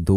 2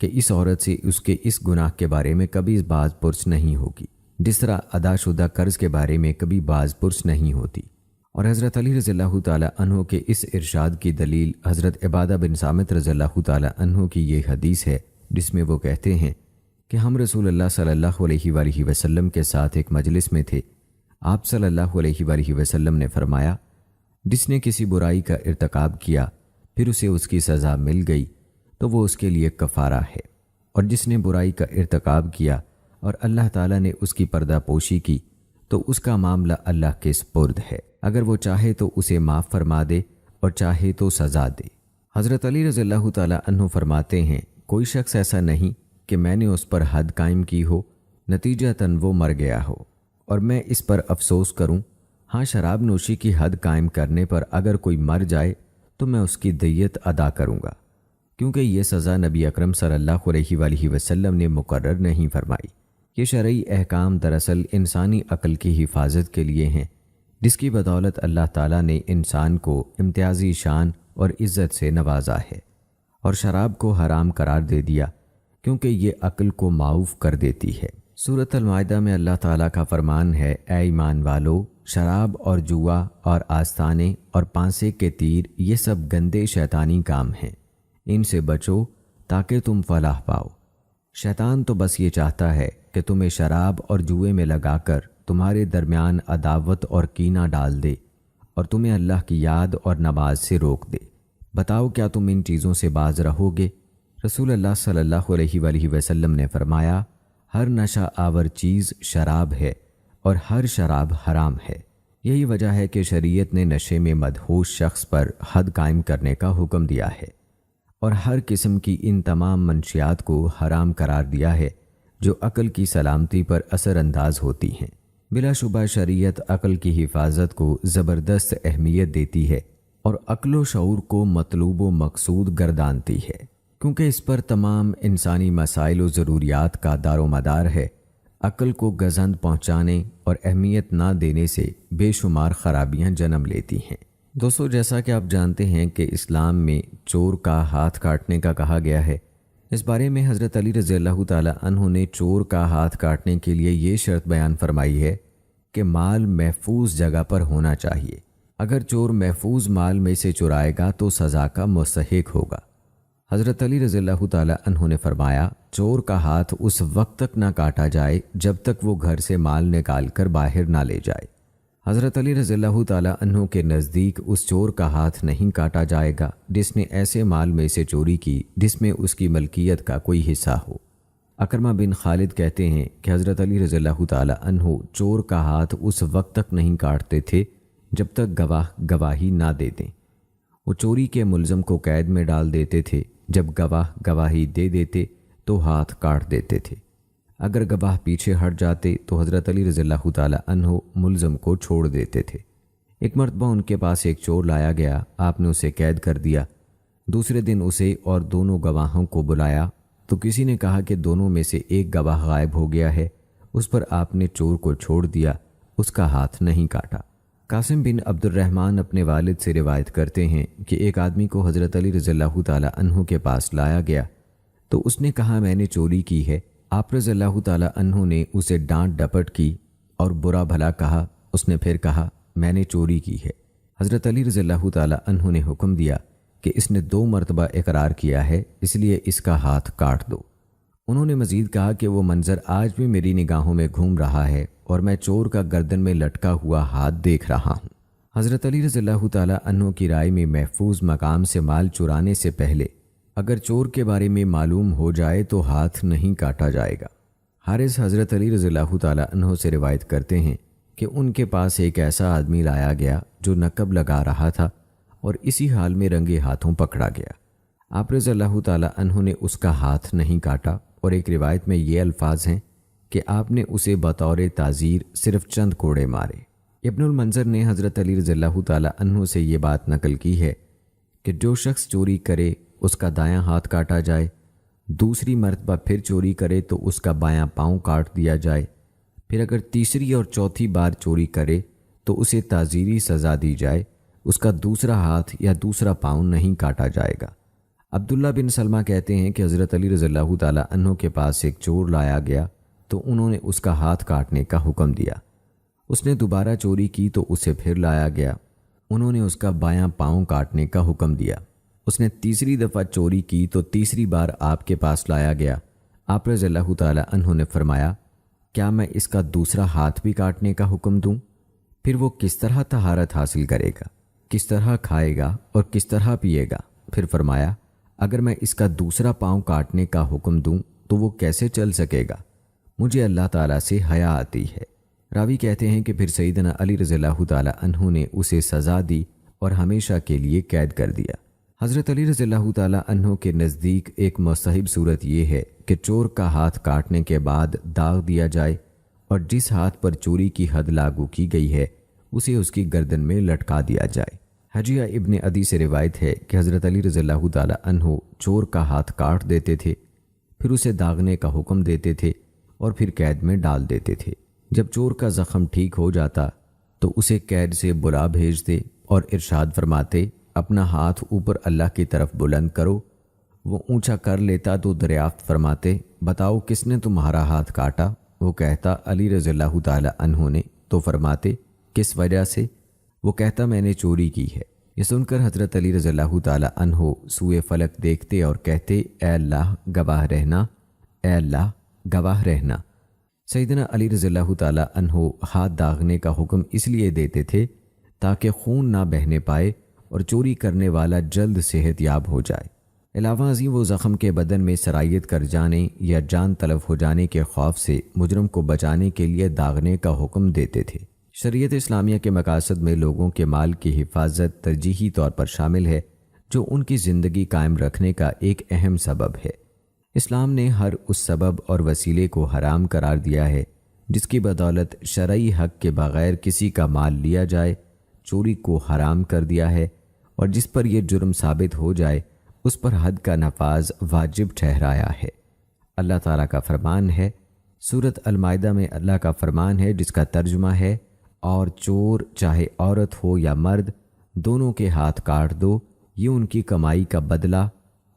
کہ اس عورت سے اس کے اس گناہ کے بارے میں کبھی باز پرس نہیں ہوگی، جس طرح ادا شدہ قرض کے بارے میں کبھی باز پرس نہیں ہوتی۔ اور حضرت علی رضی اللہ تعالیٰ عنہ کے اس ارشاد کی دلیل حضرت عبادہ بن صامت رضی اللہ تعالیٰ عنہ کی یہ حدیث ہے، جس میں وہ کہتے ہیں کہ ہم رسول اللہ صلی اللہ علیہ وآلہ وسلم کے ساتھ ایک مجلس میں تھے۔ آپ صلی اللہ علیہ وآلہ وسلم نے فرمایا، جس نے کسی برائی کا ارتکاب کیا پھر اسے اس کی سزا مل گئی تو وہ اس کے لیے کفارہ ہے، اور جس نے برائی کا ارتکاب کیا اور اللہ تعالیٰ نے اس کی پردہ پوشی کی تو اس کا معاملہ اللہ کے سپرد ہے، اگر وہ چاہے تو اسے معاف فرما دے اور چاہے تو سزا دے۔ حضرت علی رضی اللہ تعالیٰ عنہ فرماتے ہیں، کوئی شخص ایسا نہیں کہ میں نے اس پر حد قائم کی ہو، نتیجتاً وہ مر گیا ہو اور میں اس پر افسوس کروں۔ ہاں، شراب نوشی کی حد قائم کرنے پر اگر کوئی مر جائے تو میں اس کی دیت ادا کروں گا، کیونکہ یہ سزا نبی اکرم صلی اللہ علیہ وآلہ وسلم نے مقرر نہیں فرمائی۔ یہ شرعی احکام دراصل انسانی عقل کی حفاظت کے لیے ہیں، جس کی بدولت اللہ تعالیٰ نے انسان کو امتیازی شان اور عزت سے نوازا ہے، اور شراب کو حرام قرار دے دیا کیونکہ یہ عقل کو معاف کر دیتی ہے۔ سورۃ المائدہ میں اللہ تعالیٰ کا فرمان ہے، اے ایمان والو، شراب اور جوا اور آستانے اور پانسے کے تیر یہ سب گندے شیطانی کام ہیں، ان سے بچو تاکہ تم فلاح پاؤ۔ شیطان تو بس یہ چاہتا ہے کہ تمہیں شراب اور جوئے میں لگا کر تمہارے درمیان عداوت اور کینہ ڈال دے اور تمہیں اللہ کی یاد اور نماز سے روک دے۔ بتاؤ کیا تم ان چیزوں سے باز رہو گے؟ رسول اللہ صلی اللہ علیہ وآلہ وسلم نے فرمایا، ہر نشہ آور چیز شراب ہے اور ہر شراب حرام ہے۔ یہی وجہ ہے کہ شریعت نے نشے میں مدہوش شخص پر حد قائم کرنے کا حکم دیا ہے اور ہر قسم کی ان تمام منشیات کو حرام قرار دیا ہے جو عقل کی سلامتی پر اثر انداز ہوتی ہیں۔ بلا شبہ شریعت عقل کی حفاظت کو زبردست اہمیت دیتی ہے اور عقل و شعور کو مطلوب و مقصود گردانتی ہے، کیونکہ اس پر تمام انسانی مسائل و ضروریات کا دار و مدار ہے۔ عقل کو گزند پہنچانے اور اہمیت نہ دینے سے بے شمار خرابیاں جنم لیتی ہیں۔ دوستو، جیسا کہ آپ جانتے ہیں کہ اسلام میں چور کا ہاتھ کاٹنے کا کہا گیا ہے۔ اس بارے میں حضرت علی رضی اللہ تعالیٰ عنہ نے چور کا ہاتھ کاٹنے کے لیے یہ شرط بیان فرمائی ہے کہ مال محفوظ جگہ پر ہونا چاہیے۔ اگر چور محفوظ مال میں سے چرائے گا تو سزا کا مستحق ہوگا۔ حضرت علی رضی اللہ تعالیٰ عنہ نے فرمایا، چور کا ہاتھ اس وقت تک نہ کاٹا جائے جب تک وہ گھر سے مال نکال کر باہر نہ لے جائے۔ حضرت علی رضی اللہ تعالیٰ عنہ کے نزدیک اس چور کا ہاتھ نہیں کاٹا جائے گا جس نے ایسے مال میں سے چوری کی جس میں اس کی ملکیت کا کوئی حصہ ہو۔ اکرمہ بن خالد کہتے ہیں کہ حضرت علی رضی اللہ تعالیٰ عنہ چور کا ہاتھ اس وقت تک نہیں کاٹتے تھے جب تک گواہ گواہی نہ دے دیں۔ وہ چوری کے ملزم کو قید میں ڈال دیتے تھے، جب گواہ گواہی دے دیتے تو ہاتھ کاٹ دیتے تھے۔ اگر گواہ پیچھے ہٹ جاتے تو حضرت علی رضی اللہ تعالیٰ عنہ ملزم کو چھوڑ دیتے تھے۔ ایک مرتبہ ان کے پاس ایک چور لایا گیا، آپ نے اسے قید کر دیا۔ دوسرے دن اسے اور دونوں گواہوں کو بلایا تو کسی نے کہا کہ دونوں میں سے ایک گواہ غائب ہو گیا ہے۔ اس پر آپ نے چور کو چھوڑ دیا، اس کا ہاتھ نہیں کاٹا۔ قاسم بن عبد الرحمن اپنے والد سے روایت کرتے ہیں کہ ایک آدمی کو حضرت علی رضی اللہ تعالیٰ عنہ کے پاس لایا گیا تو اس نے کہا، میں نے چوری کی ہے۔ آپ رضی اللہ تعالیٰ عنہ نے اسے ڈانٹ ڈپٹ کی اور برا بھلا کہا۔ اس نے پھر کہا، میں نے چوری کی ہے۔ حضرت علی رضی اللہ تعالیٰ عنہ نے حکم دیا کہ اس نے 2 مرتبہ اقرار کیا ہے، اس لیے اس کا ہاتھ کاٹ دو۔ انہوں نے مزید کہا کہ وہ منظر آج بھی میری نگاہوں میں گھوم رہا ہے اور میں چور کا گردن میں لٹکا ہوا ہاتھ دیکھ رہا ہوں۔ حضرت علی رضی اللہ تعالیٰ عنہ کی رائے میں محفوظ مقام سے مال چرانے سے پہلے اگر چور کے بارے میں معلوم ہو جائے تو ہاتھ نہیں کاٹا جائے گا۔ حارث حضرت علی رضی اللہ تعالیٰ عنہ سے روایت کرتے ہیں کہ ان کے پاس ایک ایسا آدمی لایا گیا جو نقب لگا رہا تھا اور اسی حال میں رنگے ہاتھوں پکڑا گیا۔ آپ رضی اللہ تعالیٰ عنہ نے اس کا ہاتھ نہیں کاٹا، اور ایک روایت میں یہ الفاظ ہیں کہ آپ نے اسے بطور تعزیر صرف چند کوڑے مارے۔ ابن المنظر نے حضرت علی رضی اللہ تعالیٰ عنہ سے یہ بات نقل کی ہے کہ جو شخص چوری کرے اس کا دایاں ہاتھ کاٹا جائے، دوسری مرتبہ پھر چوری کرے تو اس کا بایاں پاؤں کاٹ دیا جائے، پھر اگر تیسری اور چوتھی بار چوری کرے تو اسے تعزیری سزا دی جائے، اس کا دوسرا ہاتھ یا دوسرا پاؤں نہیں کاٹا جائے گا۔ عبداللہ بن سلمہ کہتے ہیں کہ حضرت علی رضی اللہ تعالیٰ عنہ کے پاس ایک چور لایا گیا تو انہوں نے اس کا ہاتھ کاٹنے کا حکم دیا۔ اس نے دوبارہ چوری کی تو اسے پھر لایا گیا، انہوں نے اس کا بایاں پاؤں کاٹنے کا حکم دیا۔ اس نے تیسری دفعہ چوری کی تو تیسری بار آپ کے پاس لایا گیا۔ آپ رضی اللہ تعالیٰ عنہ نے فرمایا، کیا میں اس کا دوسرا ہاتھ بھی کاٹنے کا حکم دوں؟ پھر وہ کس طرح طہارت حاصل کرے گا، کس طرح کھائے گا اور کس طرح پیے گا؟ پھر فرمایا، اگر میں اس کا دوسرا پاؤں کاٹنے کا حکم دوں تو وہ کیسے چل سکے گا؟ مجھے اللہ تعالیٰ سے حیا آتی ہے۔ راوی کہتے ہیں کہ پھر سیدنا علی رضی اللہ تعالیٰ عنہ نے اسے سزا دی اور ہمیشہ کے لیے قید کر دیا۔ حضرت علی رضی اللہ تعالیٰ عنہ کے نزدیک ایک مستحب صورت یہ ہے کہ چور کا ہاتھ کاٹنے کے بعد داغ دیا جائے اور جس ہاتھ پر چوری کی حد لاگو کی گئی ہے اسے اس کی گردن میں لٹکا دیا جائے۔ حجیہ ابن عدی سے روایت ہے کہ حضرت علی رضی اللہ تعالیٰ عنہ چور کا ہاتھ کاٹ دیتے تھے، پھر اسے داغنے کا حکم دیتے تھے اور پھر قید میں ڈال دیتے تھے۔ جب چور کا زخم ٹھیک ہو جاتا تو اسے قید سے بلا بھیجتے اور ارشاد فرماتے، اپنا ہاتھ اوپر اللہ کی طرف بلند کرو۔ وہ اونچا کر لیتا تو دریافت فرماتے، بتاؤ کس نے تمہارا ہاتھ کاٹا؟ وہ کہتا، علی رضی اللہ تعالیٰ عنہ نے۔ تو فرماتے، کس وجہ سے؟ وہ کہتا، میں نے چوری کی ہے۔ یہ سن کر حضرت علی رضی اللہ تعالیٰ عنہ سوئے فلک دیکھتے اور کہتے، اے اللہ گواہ رہنا، اے اللہ گواہ رہنا۔ سیدنا علی رضی اللہ تعالیٰ عنہ ہاتھ داغنے کا حکم اس لیے دیتے تھے تاکہ خون نہ بہنے پائے اور چوری کرنے والا جلد صحت یاب ہو جائے۔ علاوہ ازیں وہ زخم کے بدن میں سرایت کر جانے یا جان تلف ہو جانے کے خوف سے مجرم کو بچانے کے لیے داغنے کا حکم دیتے تھے۔ شریعت اسلامیہ کے مقاصد میں لوگوں کے مال کی حفاظت ترجیحی طور پر شامل ہے، جو ان کی زندگی قائم رکھنے کا ایک اہم سبب ہے۔ اسلام نے ہر اس سبب اور وسیلے کو حرام قرار دیا ہے جس کی بدولت شرعی حق کے بغیر کسی کا مال لیا جائے، چوری کو حرام کر دیا ہے، اور جس پر یہ جرم ثابت ہو جائے اس پر حد کا نفاذ واجب ٹھہرایا ہے۔ اللہ تعالیٰ کا فرمان ہے، سورۃ المائدہ میں اللہ کا فرمان ہے جس کا ترجمہ ہے، اور چور چاہے عورت ہو یا مرد دونوں کے ہاتھ کاٹ دو، یہ ان کی کمائی کا بدلہ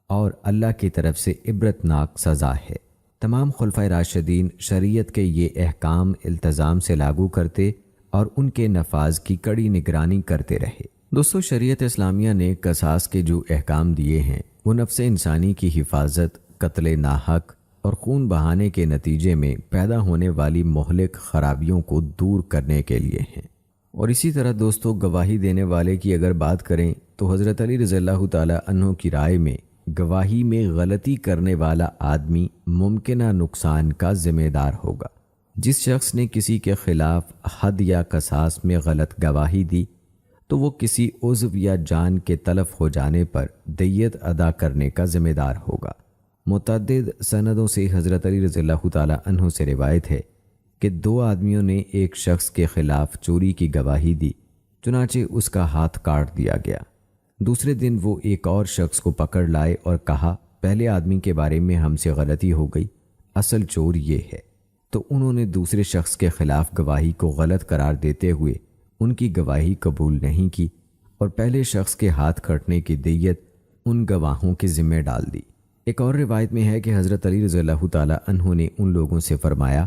اور اللہ کی طرف سے عبرتناک سزا ہے۔ تمام خلفائے راشدین شریعت کے یہ احکام التزام سے لاگو کرتے اور ان کے نفاذ کی کڑی نگرانی کرتے رہے۔ دوستو، شریعت اسلامیہ نے قصاص کے جو احکام دیے ہیں وہ نفس انسانی کی حفاظت، قتل ناحق اور خون بہانے کے نتیجے میں پیدا ہونے والی مہلک خرابیوں کو دور کرنے کے لیے ہیں۔ اور اسی طرح دوستو، گواہی دینے والے کی اگر بات کریں تو حضرت علی رضی اللہ تعالیٰ عنہ کی رائے میں گواہی میں غلطی کرنے والا آدمی ممکنہ نقصان کا ذمہ دار ہوگا۔ جس شخص نے کسی کے خلاف حد یا قصاص میں غلط گواہی دی تو وہ کسی عضو یا جان کے تلف ہو جانے پر دیت ادا کرنے کا ذمہ دار ہوگا۔ متعدد سندوں سے حضرت علی رضی اللہ تعالیٰ عنہ سے روایت ہے کہ دو آدمیوں نے ایک شخص کے خلاف چوری کی گواہی دی، چنانچہ اس کا ہاتھ کاٹ دیا گیا۔ دوسرے دن وہ ایک اور شخص کو پکڑ لائے اور کہا، پہلے آدمی کے بارے میں ہم سے غلطی ہو گئی، اصل چور یہ ہے۔ تو انہوں نے دوسرے شخص کے خلاف گواہی کو غلط قرار دیتے ہوئے ان کی گواہی قبول نہیں کی اور پہلے شخص کے ہاتھ کٹنے کی دیت ان گواہوں کے ذمہ ڈال دی۔ ایک اور روایت میں ہے کہ حضرت علی رضی اللہ تعالیٰ عنہ نے ان لوگوں سے فرمایا،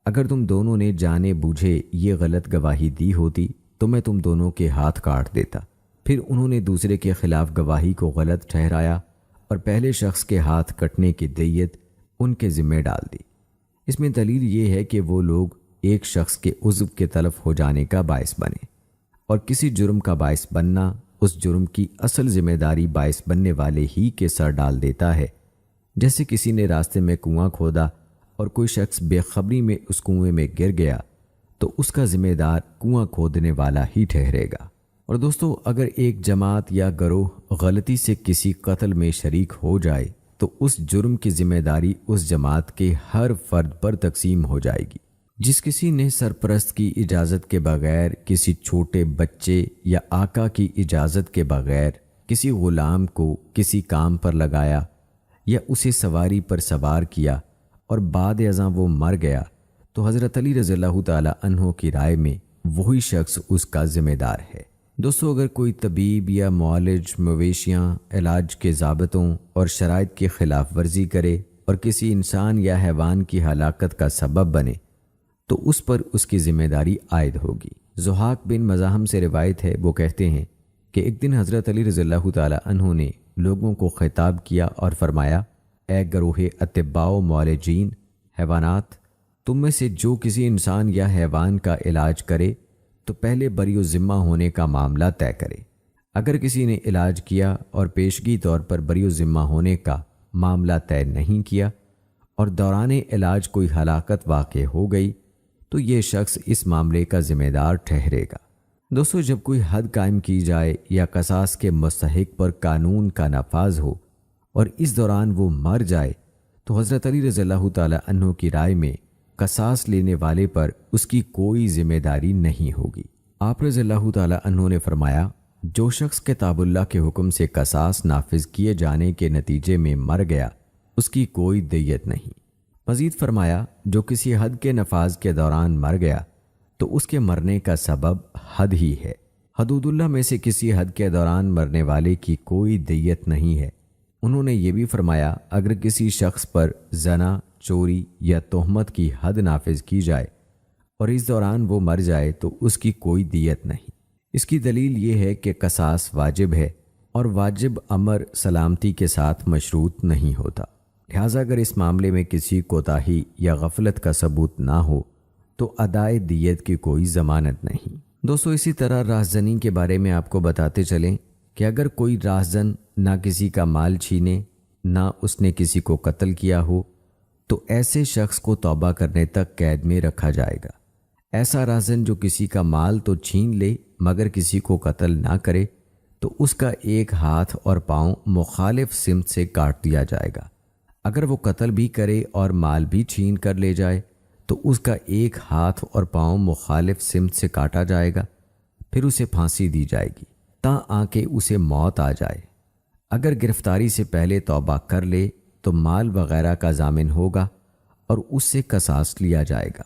اگر تم دونوں نے جانے بوجھے یہ غلط گواہی دی ہوتی تو میں تم دونوں کے ہاتھ کاٹ دیتا۔ پھر انہوں نے دوسرے کے خلاف گواہی کو غلط ٹھہرایا اور پہلے شخص کے ہاتھ کٹنے کی دیت ان کے ذمہ ڈال دی۔ اس میں دلیل یہ ہے کہ وہ لوگ ایک شخص کے عضو کے تلف ہو جانے کا باعث بنے، اور کسی جرم کا باعث بننا اس جرم کی اصل ذمہ داری باعث بننے والے ہی کے سر ڈال دیتا ہے۔ جیسے کسی نے راستے میں کنواں کھودا اور کوئی شخص بے خبری میں اس کنویں میں گر گیا تو اس کا ذمہ دار کنواں کھودنے والا ہی ٹھہرے گا۔ اور دوستو، اگر ایک جماعت یا گروہ غلطی سے کسی قتل میں شریک ہو جائے تو اس جرم کی ذمہ داری اس جماعت کے ہر فرد پر تقسیم ہو جائے گی۔ جس کسی نے سرپرست کی اجازت کے بغیر کسی چھوٹے بچے یا آقا کی اجازت کے بغیر کسی غلام کو کسی کام پر لگایا یا اسے سواری پر سوار کیا اور بعد ازاں وہ مر گیا تو حضرت علی رضی اللہ تعالیٰ عنہ کی رائے میں وہی شخص اس کا ذمہ دار ہے۔ دوستو، اگر کوئی طبیب یا معالج مویشیاں علاج کے ضابطوں اور شرائط کی خلاف ورزی کرے اور کسی انسان یا حیوان کی ہلاکت کا سبب بنے تو اس پر اس کی ذمہ داری عائد ہوگی۔ ضحاک بن مزاحم سے روایت ہے، وہ کہتے ہیں کہ ایک دن حضرت علی رضی اللہ تعالی عنہ نے لوگوں کو خطاب کیا اور فرمایا، اے گروہ اطباء و معالجین حیوانات، تم میں سے جو کسی انسان یا حیوان کا علاج کرے تو پہلے بری و ذمہ ہونے کا معاملہ طے کرے۔ اگر کسی نے علاج کیا اور پیشگی طور پر بری و ذمہ ہونے کا معاملہ طے نہیں کیا اور دوران علاج کوئی ہلاکت واقع ہو گئی تو یہ شخص اس معاملے کا ذمہ دار ٹھہرے گا۔ دوستو، جب کوئی حد قائم کی جائے یا قصاص کے مستحق پر قانون کا نفاذ ہو اور اس دوران وہ مر جائے تو حضرت علی رضی اللہ تعالی عنہ کی رائے میں قصاص لینے والے پر اس کی کوئی ذمہ داری نہیں ہوگی۔ آپ رضی اللہ تعالی عنہ نے فرمایا، جو شخص کتاب اللہ کے حکم سے قصاص نافذ کیے جانے کے نتیجے میں مر گیا اس کی کوئی دیت نہیں۔ مزید فرمایا، جو کسی حد کے نفاذ کے دوران مر گیا تو اس کے مرنے کا سبب حد ہی ہے۔ حدود اللہ میں سے کسی حد کے دوران مرنے والے کی کوئی دیت نہیں ہے۔ انہوں نے یہ بھی فرمایا، اگر کسی شخص پر زنا، چوری یا تہمت کی حد نافذ کی جائے اور اس دوران وہ مر جائے تو اس کی کوئی دیت نہیں۔ اس کی دلیل یہ ہے کہ قصاص واجب ہے اور واجب امر سلامتی کے ساتھ مشروط نہیں ہوتا، لہٰذا اگر اس معاملے میں کسی کوتاہی یا غفلت کا ثبوت نہ ہو تو ادائے دیت کی کوئی ضمانت نہیں۔ دوستو، اسی طرح رہزنی کے بارے میں آپ کو بتاتے چلیں کہ اگر کوئی رہزن نہ کسی کا مال چھینے نہ اس نے کسی کو قتل کیا ہو تو ایسے شخص کو توبہ کرنے تک قید میں رکھا جائے گا۔ ایسا رہزن جو کسی کا مال تو چھین لے مگر کسی کو قتل نہ کرے تو اس کا ایک ہاتھ اور پاؤں مخالف سمت سے کاٹ دیا جائے گا۔ اگر وہ قتل بھی کرے اور مال بھی چھین کر لے جائے تو اس کا ایک ہاتھ اور پاؤں مخالف سمت سے کاٹا جائے گا، پھر اسے پھانسی دی جائے گی تاں آکے اسے موت آ جائے۔ اگر گرفتاری سے پہلے توبہ کر لے تو مال وغیرہ کا ضامن ہوگا اور اس سے قصاص لیا جائے گا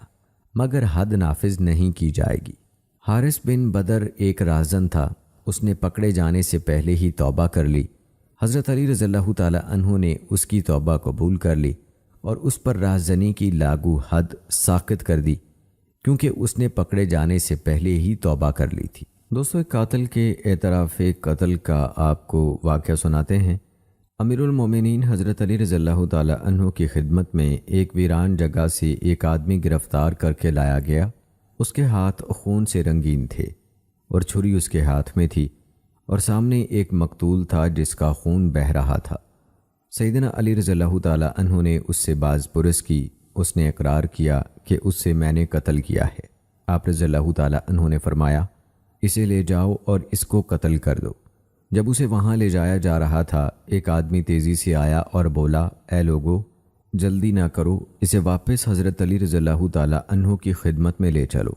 مگر حد نافذ نہیں کی جائے گی۔ حارث بن بدر ایک رہزن تھا، اس نے پکڑے جانے سے پہلے ہی توبہ کر لی۔ حضرت علی رضی اللہ تعالی عنہ نے اس کی توبہ قبول کر لی اور اس پر رہزنی کی لاگو حد ساقط کر دی کیونکہ اس نے پکڑے جانے سے پہلے ہی توبہ کر لی تھی۔ دوستو، ایک قاتل کے اعتراف قتل کا آپ کو واقعہ سناتے ہیں۔ امیر المومنین حضرت علی رضی اللہ تعالی عنہ کی خدمت میں ایک ویران جگہ سے ایک آدمی گرفتار کر کے لایا گیا۔ اس کے ہاتھ خون سے رنگین تھے اور چھری اس کے ہاتھ میں تھی اور سامنے ایک مقتول تھا جس کا خون بہہ رہا تھا۔ سیدنا علی رضی اللہ تعالی عنہ نے اس سے باز پرس کی۔ اس نے اقرار کیا کہ اس سے میں نے قتل کیا ہے۔ آپ رضی اللہ تعالی عنہ نے فرمایا، اسے لے جاؤ اور اس کو قتل کر دو۔ جب اسے وہاں لے جایا جا رہا تھا، ایک آدمی تیزی سے آیا اور بولا، اے لوگو، جلدی نہ کرو، اسے واپس حضرت علی رضی اللہ تعالی عنہ کی خدمت میں لے چلو۔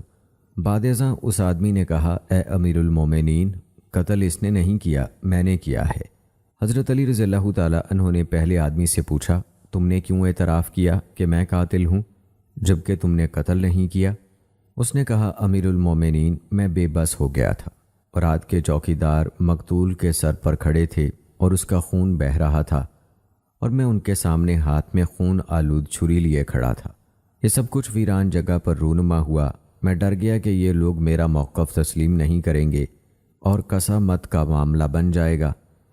بعد ازاں اس آدمی نے کہا، اے امیر المومنین، قتل اس نے نہیں کیا، میں نے کیا ہے۔ حضرت علی رضی اللہ تعالی عنہ نے پہلے آدمی سے پوچھا، تم نے کیوں اعتراف کیا کہ میں قاتل ہوں جبکہ تم نے قتل نہیں کیا؟ اس نے کہا، امیر المومنین، میں بے بس ہو گیا تھا اور رات کے چوکیدار مقتول کے سر پر کھڑے تھے اور اس کا خون بہہ رہا تھا اور میں ان کے سامنے ہاتھ میں خون آلود چھری لیے کھڑا تھا۔ یہ سب کچھ ویران جگہ پر رونما ہوا۔ میں ڈر گیا کہ یہ لوگ میرا موقف تسلیم نہیں کریں گے اور قسامت کا معاملہ بن جائے گا،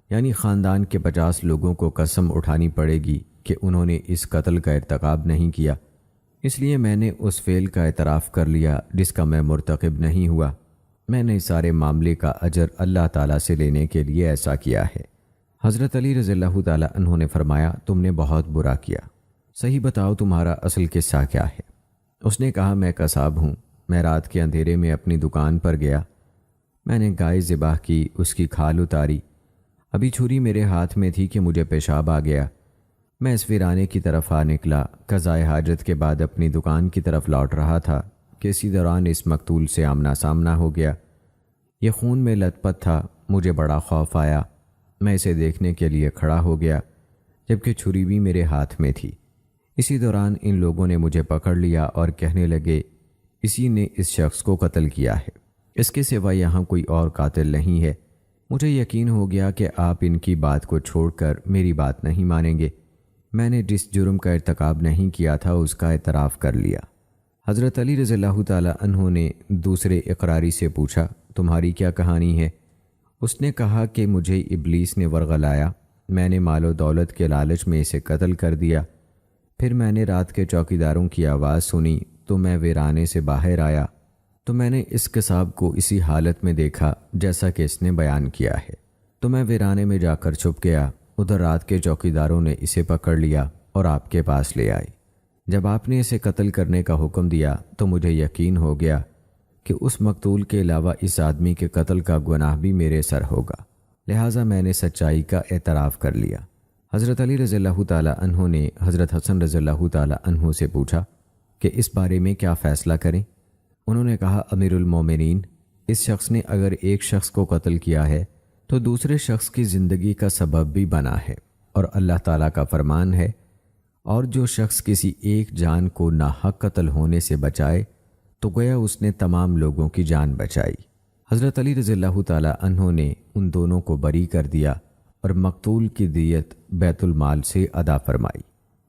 یعنی خاندان کے 50 لوگوں کو قسم اٹھانی پڑے گی کہ انہوں نے اس قتل کا ارتکاب نہیں کیا۔ اس لیے میں نے اس فعل کا اعتراف کر لیا جس کا میں مرتکب نہیں ہوا۔ میں نے اس سارے معاملے کا اجر اللہ تعالیٰ سے لینے کے لیے ایسا کیا ہے۔ حضرت علی رضی اللہ تعالی عنہ نے فرمایا، تم نے بہت برا کیا، صحیح بتاؤ تمہارا اصل قصہ کیا ہے؟ اس نے کہا، میں قصاب ہوں، میں رات کے اندھیرے میں اپنی دکان پر گیا، میں نے گائے ذبح کی، اس کی کھال اتاری، ابھی چھری میرے ہاتھ میں تھی کہ مجھے پیشاب آ گیا۔ میں اس ویرانے کی طرف آ نکلا، قضائے حاجت کے بعد اپنی دکان کی طرف لوٹ رہا تھا کہ اسی دوران اس مقتول سے آمنا سامنا ہو گیا۔ یہ خون میں لت پت تھا، مجھے بڑا خوف آیا، میں اسے دیکھنے کے لیے کھڑا ہو گیا جبکہ چھری بھی میرے ہاتھ میں تھی۔ اسی دوران ان لوگوں نے مجھے پکڑ لیا اور کہنے لگے، اسی نے اس شخص کو قتل کیا ہے۔ اس کے سوا یہاں کوئی اور قاتل نہیں ہے۔ مجھے یقین ہو گیا کہ آپ ان کی بات کو چھوڑ کر میری بات نہیں مانیں گے۔ میں نے جس جرم کا ارتکاب نہیں کیا تھا اس کا اعتراف کر لیا۔ حضرت علی رضی اللہ تعالی عنہ نے دوسرے اقراری سے پوچھا، تمہاری کیا کہانی ہے؟ اس نے کہا کہ مجھے ابلیس نے ورغلایا، میں نے مال و دولت کے لالچ میں اسے قتل کر دیا۔ پھر میں نے رات کے چوکیداروں کی آواز سنی تو میں ویرانے سے باہر آیا تو میں نے اس قصاب کو اسی حالت میں دیکھا جیسا کہ اس نے بیان کیا ہے، تو میں ویرانے میں جا کر چھپ گیا۔ ادھر رات کے چوکیداروں نے اسے پکڑ لیا اور آپ کے پاس لے آئے۔ جب آپ نے اسے قتل کرنے کا حکم دیا تو مجھے یقین ہو گیا کہ اس مقتول کے علاوہ اس آدمی کے قتل کا گناہ بھی میرے سر ہوگا، لہٰذا میں نے سچائی کا اعتراف کر لیا۔ حضرت علی رضی اللہ تعالی عنہ نے حضرت حسن رضی اللہ تعالی عنہ سے پوچھا کہ اس بارے میں کیا فیصلہ کریں؟ انہوں نے کہا، امیر المومنین، اس شخص نے اگر ایک شخص کو قتل کیا ہے تو دوسرے شخص کی زندگی کا سبب بھی بنا ہے، اور اللہ تعالیٰ کا فرمان ہے، اور جو شخص کسی ایک جان کو ناحق قتل ہونے سے بچائے تو گویا اس نے تمام لوگوں کی جان بچائی۔ حضرت علی رضی اللہ تعالی عنہ نے ان دونوں کو بری کر دیا اور مقتول کی دیت بیت المال سے ادا فرمائی۔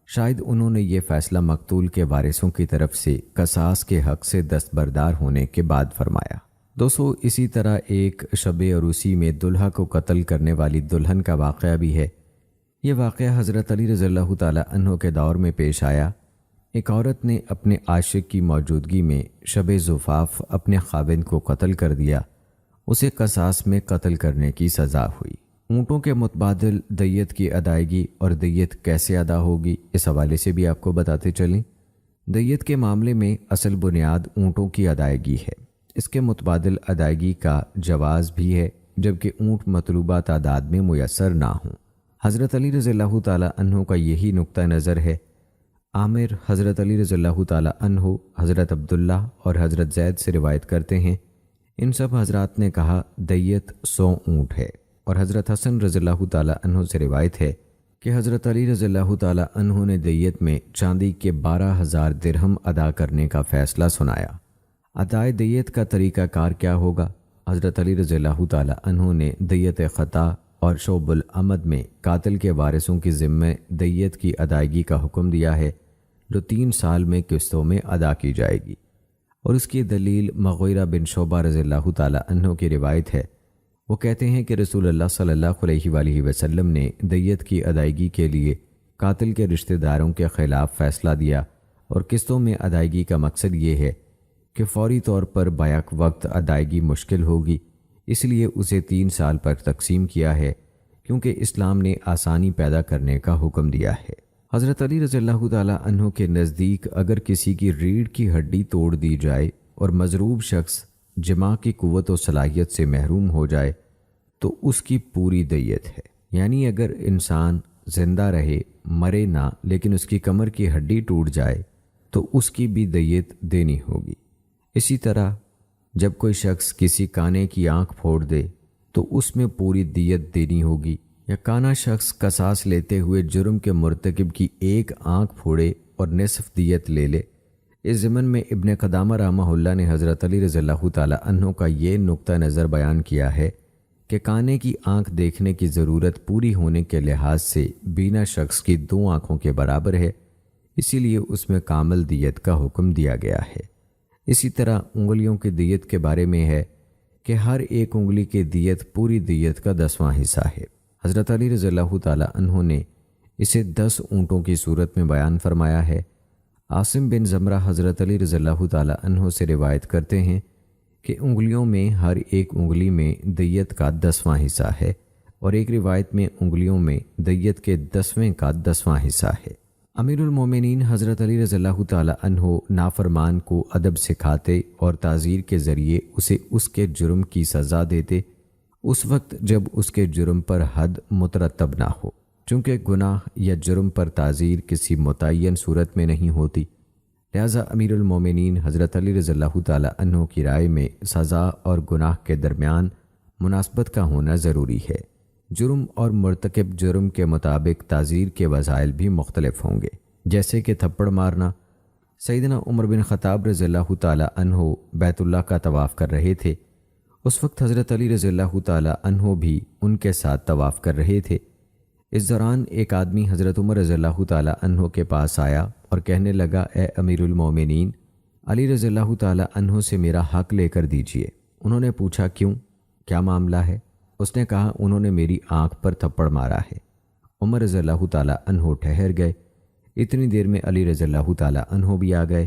شاید انہوں نے یہ فیصلہ مقتول کے وارثوں کی طرف سے قصاص کے حق سے دستبردار ہونے کے بعد فرمایا۔ دوستو، اسی طرح ایک شب عروسی میں دلہا کو قتل کرنے والی دلہن کا واقعہ بھی ہے۔ یہ واقعہ حضرت علی رضی اللہ تعالی عنہ کے دور میں پیش آیا۔ ایک عورت نے اپنے عاشق کی موجودگی میں شب زفاف اپنے خاوند کو قتل کر دیا۔ اسے قصاص میں قتل کرنے کی سزا ہوئی۔ اونٹوں کے متبادل دیت کی ادائیگی اور دیت کیسے ادا ہوگی، اس حوالے سے بھی آپ کو بتاتے چلیں۔ دیت کے معاملے میں اصل بنیاد اونٹوں کی ادائیگی ہے۔ اس کے متبادل ادائیگی کا جواز بھی ہے جبکہ اونٹ مطلوبہ تعداد میں میسر نہ ہوں۔ حضرت علی رضی اللہ تعالی عنہ کا یہی نقطہ نظر ہے۔ عامر حضرت علی رضی اللہ تعالی عنہ، حضرت عبداللہ اور حضرت زید سے روایت کرتے ہیں، ان سب حضرات نے کہا دیت 100 اونٹ ہے، اور حضرت حسن رضی اللہ تعالی عنہ سے روایت ہے کہ حضرت علی رضی اللہ تعالی عنہ نے دیت میں چاندی کے 12,000 درہم ادا کرنے کا فیصلہ سنایا۔ ادائے دیت کا طریقہ کار کیا ہوگا؟ حضرت علی رضی اللہ تعالی عنہ نے دیت خطا اور شعب العمد میں قاتل کے وارثوں کی ذمہ دیت کی ادائیگی کا حکم دیا ہے، جو 3 سال میں قسطوں میں ادا کی جائے گی، اور اس کی دلیل مغیرہ بن شعبہ رضی اللہ تعالی عنہ کی روایت ہے۔ وہ کہتے ہیں کہ رسول اللہ صلی اللہ علیہ وآلہ وسلم نے دیت کی ادائیگی کے لیے قاتل کے رشتہ داروں کے خلاف فیصلہ دیا، اور قسطوں میں ادائیگی کا مقصد یہ ہے کہ فوری طور پر بیک وقت ادائیگی مشکل ہوگی، اس لیے اسے 3 سال پر تقسیم کیا ہے، کیونکہ اسلام نے آسانی پیدا کرنے کا حکم دیا ہے۔ حضرت علی رضی اللہ تعالی عنہ کے نزدیک اگر کسی کی ریڑھ کی ہڈی توڑ دی جائے اور مضروب شخص جماع کی قوت و صلاحیت سے محروم ہو جائے تو اس کی پوری دیت ہے، یعنی اگر انسان زندہ رہے، مرے نہ، لیکن اس کی کمر کی ہڈی ٹوٹ جائے تو اس کی بھی دیت دینی ہوگی۔ اسی طرح جب کوئی شخص کسی کانے کی آنکھ پھوڑ دے تو اس میں پوری دیت دینی ہوگی، یا کانا شخص قصاص لیتے ہوئے جرم کے مرتکب کی ایک آنکھ پھوڑے اور نصف دیت لے لے۔ اس ضمن میں ابن قدامہ رحمہ اللہ نے حضرت علی رضی اللہ تعالی عنہ کا یہ نقطہ نظر بیان کیا ہے کہ کانے کی آنکھ دیکھنے کی ضرورت پوری ہونے کے لحاظ سے بینا شخص کی 2 آنکھوں کے برابر ہے، اسی لیے اس میں کامل دیت کا حکم دیا گیا ہے۔ اسی طرح انگلیوں کی دیت کے بارے میں ہے کہ ہر ایک انگلی کی دیت پوری دیت کا 10واں حصہ ہے۔ حضرت علی رضی اللہ تعالی عنہ نے اسے 10 اونٹوں کی صورت میں بیان فرمایا ہے۔ عاصم بن زمرہ حضرت علی رضی اللہ تعالی عنہ سے روایت کرتے ہیں کہ انگلیوں میں ہر ایک انگلی میں دیت کا 10واں حصہ ہے، اور ایک روایت میں انگلیوں میں دیت کے 10ویں کا 10واں حصہ ہے۔ امیر المومنین حضرت علی رضی اللہ تعالی عنہ نافرمان کو ادب سکھاتے اور تعزیر کے ذریعے اسے اس کے جرم کی سزا دیتے اس وقت جب اس کے جرم پر حد مترتب نہ ہو، چونکہ گناہ یا جرم پر تعزیر کسی متعین صورت میں نہیں ہوتی، لہذا امیر المومنین حضرت علی رضی اللہ تعالی عنہ کی رائے میں سزا اور گناہ کے درمیان مناسبت کا ہونا ضروری ہے۔ جرم اور مرتکب جرم کے مطابق تعزیر کے وسائل بھی مختلف ہوں گے، جیسے کہ تھپڑ مارنا۔ سیدنا عمر بن خطاب رضی اللہ تعالی عنہ بیت اللہ کا طواف کر رہے تھے اس وقت حضرت علی رضی اللہ تعالی عنہ بھی ان کے ساتھ طواف کر رہے تھے۔ اس دوران ایک آدمی حضرت عمر رضی اللہ تعالی عنہ کے پاس آیا اور کہنے لگا، اے امیر المومنین، علی رضی اللہ تعالی عنہ سے میرا حق لے کر دیجئے۔ انہوں نے پوچھا، کیوں؟ کیا معاملہ ہے؟ اس نے کہا، انہوں نے میری آنکھ پر تھپڑ مارا ہے۔ عمر رضی اللہ تعالی عنہ ٹھہر گئے۔ اتنی دیر میں علی رضی اللہ تعالی عنہ بھی آ گئے۔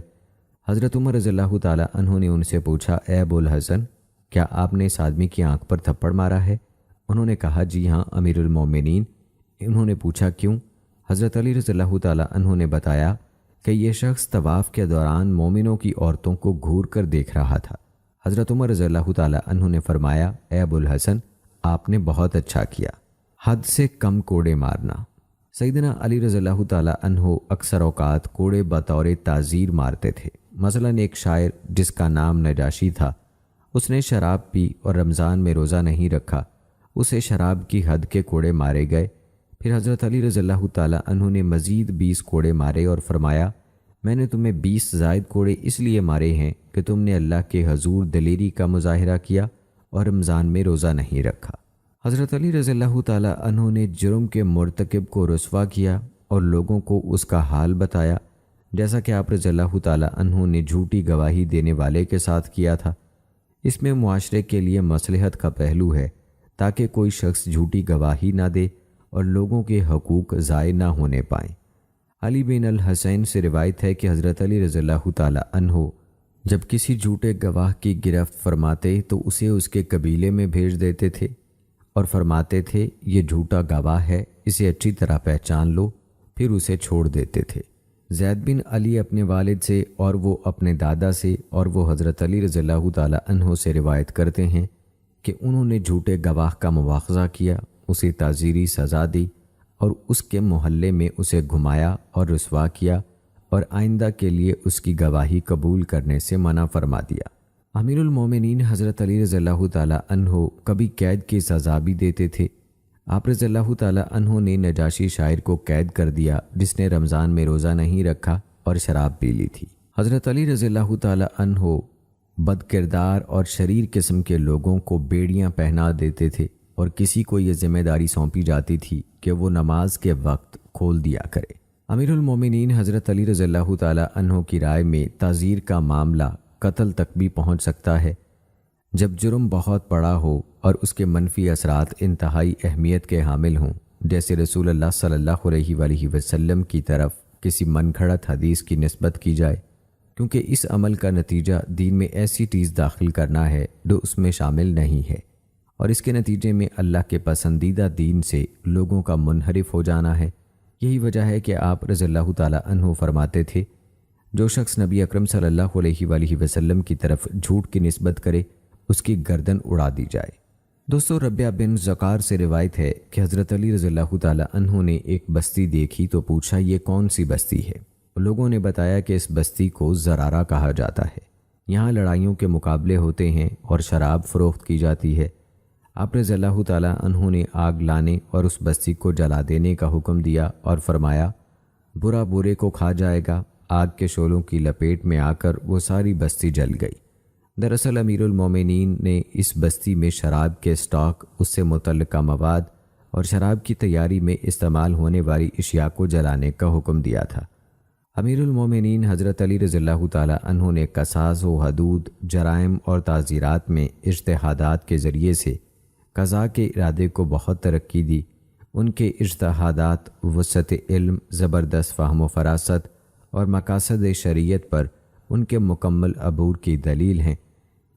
حضرت عمر رضی اللہ تعالی عنہ نے ان سے پوچھا، اے ابو الحسن، کیا آپ نے اس آدمی کی آنکھ پر تھپڑ مارا ہے؟ انہوں نے کہا، جی ہاں امیر المومنین۔ انہوں نے پوچھا، کیوں؟ حضرت علی رضی اللہ تعالی عنہ نے بتایا کہ یہ شخص طواف کے دوران مومنوں کی عورتوں کو گھور کر دیکھ رہا تھا۔ حضرت عمر رضی اللہ تعالی عنہ نے فرمایا، اے ابو الحسن، آپ نے بہت اچھا کیا، حد سے کم کوڑے مارنا۔ سیدنا علی رضی اللہ تعالی عنہ اکثر اوقات کوڑے بطور تعزیر مارتے تھے۔ مثلا ایک شاعر جس کا نام نجاشی تھا، اس نے شراب پی اور رمضان میں روزہ نہیں رکھا، اسے شراب کی حد کے کوڑے مارے گئے۔ پھر حضرت علی رضی اللہ تعالی عنہ نے مزید 20 کوڑے مارے اور فرمایا، میں نے تمہیں 20 زائد کوڑے اس لیے مارے ہیں کہ تم نے اللہ کے حضور دلیری کا مظاہرہ کیا اور رمضان میں روزہ نہیں رکھا۔ حضرت علی رضی اللہ تعالی عنہ نے جرم کے مرتکب کو رسوا کیا اور لوگوں کو اس کا حال بتایا، جیسا کہ آپ رضی اللہ تعالی عنہ نے جھوٹی گواہی دینے والے کے ساتھ کیا تھا۔ اس میں معاشرے کے لیے مصلحت کا پہلو ہے تاکہ کوئی شخص جھوٹی گواہی نہ دے اور لوگوں کے حقوق ضائع نہ ہونے پائیں۔ علی بن الحسین سے روایت ہے کہ حضرت علی رضی اللہ تعالی عنہ جب کسی جھوٹے گواہ کی گرفت فرماتے تو اسے اس کے قبیلے میں بھیج دیتے تھے اور فرماتے تھے، یہ جھوٹا گواہ ہے، اسے اچھی طرح پہچان لو، پھر اسے چھوڑ دیتے تھے۔ زید بن علی اپنے والد سے اور وہ اپنے دادا سے اور وہ حضرت علی رضی اللہ تعالی عنہ سے روایت کرتے ہیں کہ انہوں نے جھوٹے گواہ کا مواخذہ کیا، اسے تعزیری سزا دی اور اس کے محلے میں اسے گھمایا اور رسوا کیا اور آئندہ کے لیے اس کی گواہی قبول کرنے سے منع فرما دیا۔ امیر المومنین حضرت علی رضی اللہ تعالی عنہ کبھی قید کی سزا بھی دیتے تھے۔ آپ رضی اللہ تعالی عنہ نے نجاشی شاعر کو قید کر دیا جس نے رمضان میں روزہ نہیں رکھا اور شراب پی لی تھی۔ حضرت علی رضی اللہ تعالی عنہ بد کردار اور شریر قسم کے لوگوں کو بیڑیاں پہنا دیتے تھے اور کسی کو یہ ذمہ داری سونپی جاتی تھی کہ وہ نماز کے وقت کھول دیا کرے۔ امیر المومنین حضرت علی رضی اللہ تعالی عنہ کی رائے میں تعزیر کا معاملہ قتل تک بھی پہنچ سکتا ہے جب جرم بہت بڑا ہو اور اس کے منفی اثرات انتہائی اہمیت کے حامل ہوں، جیسے رسول اللہ صلی اللہ علیہ وآلہ وسلم کی طرف کسی من گھڑت حدیث کی نسبت کی جائے، کیونکہ اس عمل کا نتیجہ دین میں ایسی چیز داخل کرنا ہے جو اس میں شامل نہیں ہے، اور اس کے نتیجے میں اللہ کے پسندیدہ دین سے لوگوں کا منحرف ہو جانا ہے۔ یہی وجہ ہے کہ آپ رضی اللہ تعالی عنہ فرماتے تھے، جو شخص نبی اکرم صلی اللہ علیہ وآلہ وسلم کی طرف جھوٹ کی نسبت کرے اس کی گردن اڑا دی جائے۔ دوستو، ربیہ بن زکار سے روایت ہے کہ حضرت علی رضی اللہ تعالی عنہ نے ایک بستی دیکھی تو پوچھا، یہ کون سی بستی ہے؟ لوگوں نے بتایا کہ اس بستی کو زرارہ کہا جاتا ہے، یہاں لڑائیوں کے مقابلے ہوتے ہیں اور شراب فروخت کی جاتی ہے۔ آپ رضی اللہ تعالی عنہ نے آگ لانے اور اس بستی کو جلا دینے کا حکم دیا اور فرمایا، برا برے کو کھا جائے گا۔ آگ کے شعلوں کی لپیٹ میں آ کر وہ ساری بستی جل گئی۔ دراصل امیر المومنین نے اس بستی میں شراب کے اسٹاک، اس سے متعلقہ مواد اور شراب کی تیاری میں استعمال ہونے والی اشیاء کو جلانے کا حکم دیا تھا۔ امیر المومنین حضرت علی رضی اللہ تعالی عنہ نے قصاص و حدود، جرائم اور تعزیرات میں اجتہادات کے ذریعے سے قضاء کے ارادے کو بہت ترقی دی۔ ان کے اجتہادات وسعت علم، زبردست فہم و فراست اور مقاصد شریعت پر ان کے مکمل عبور کی دلیل ہیں۔